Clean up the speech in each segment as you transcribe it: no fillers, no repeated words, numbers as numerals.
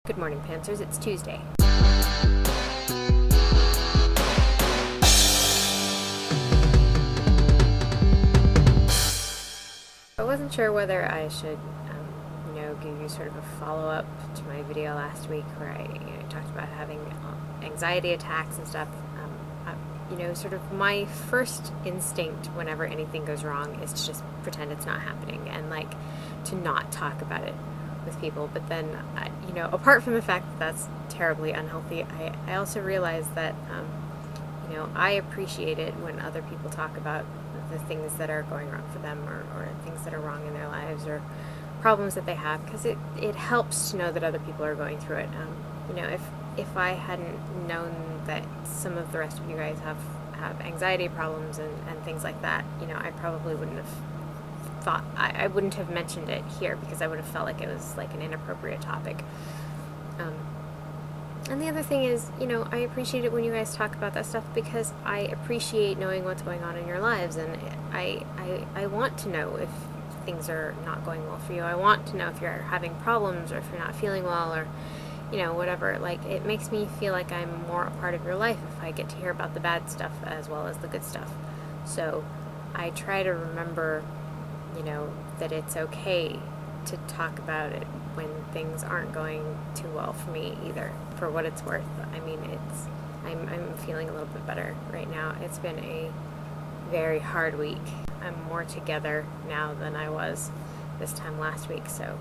Good morning, Pantsers. It's Tuesday. I wasn't sure whether I should, give you sort of a follow-up to my video last week where I talked about having anxiety attacks and stuff. Sort of my first instinct whenever anything goes wrong is to just pretend it's not happening and to not talk about it with people. But then, apart from the fact that that's terribly unhealthy, I also realize that, I appreciate it when other people talk about the things that are going wrong for them or things that are wrong in their lives or problems that they have, because it helps to know that other people are going through it. If I hadn't known that some of the rest of you guys have anxiety problems and things like that, I probably wouldn't have thought, I wouldn't have mentioned it here because I would have felt like it was like an inappropriate topic. And the other thing is, I appreciate it when you guys talk about that stuff because I appreciate knowing what's going on in your lives, and I want to know if things are not going well for you. I want to know if you're having problems or if you're not feeling well or whatever. It makes me feel like I'm more a part of your life if I get to hear about the bad stuff as well as the good stuff. So I try to remember, that it's okay to talk about it when things aren't going too well for me either, for what it's worth. I mean, I'm feeling a little bit better right now. It's been a very hard week. I'm more together now than I was this time last week, so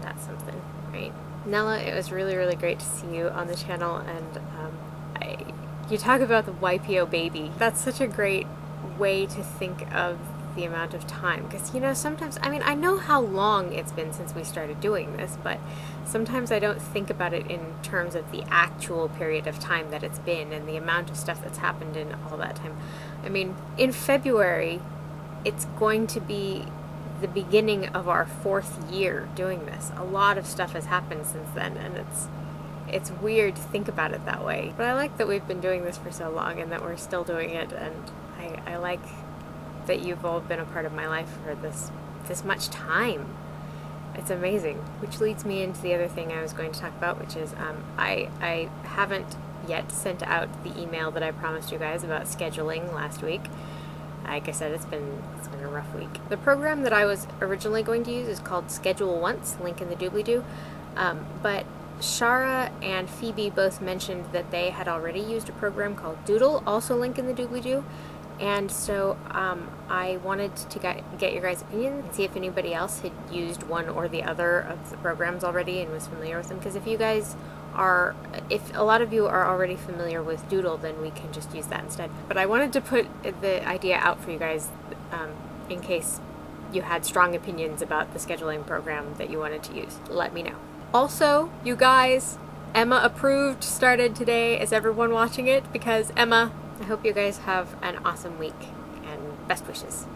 that's something, right? Nella, it was really, really great to see you on the channel, and you talk about the YPO baby. That's such a great way to think of the amount of time, because sometimes, I know how long it's been since we started doing this, but sometimes I don't think about it in terms of the actual period of time that it's been and the amount of stuff that's happened in all that time. In February, it's going to be the beginning of our 4th year doing this. A lot of stuff has happened since then, and it's weird to think about it that way. But I like that we've been doing this for so long and that we're still doing it, and I like that you've all been a part of my life for this much time. It's amazing. Which leads me into the other thing I was going to talk about, which is I haven't yet sent out the email that I promised you guys about scheduling last week. Like I said, it's been a rough week. The program that I was originally going to use is called Schedule Once, link in the doobly-doo. But Shara and Phoebe both mentioned that they had already used a program called Doodle, also link in the doobly-doo. And so I wanted to get your guys' opinion and see if anybody else had used one or the other of the programs already and was familiar with them. Because if a lot of you are already familiar with Doodle, then we can just use that instead. But I wanted to put the idea out for you guys in case you had strong opinions about the scheduling program that you wanted to use. Let me know. Also, you guys, Emma Approved started today. Is everyone watching it? Because Emma, I hope you guys have an awesome week, and best wishes.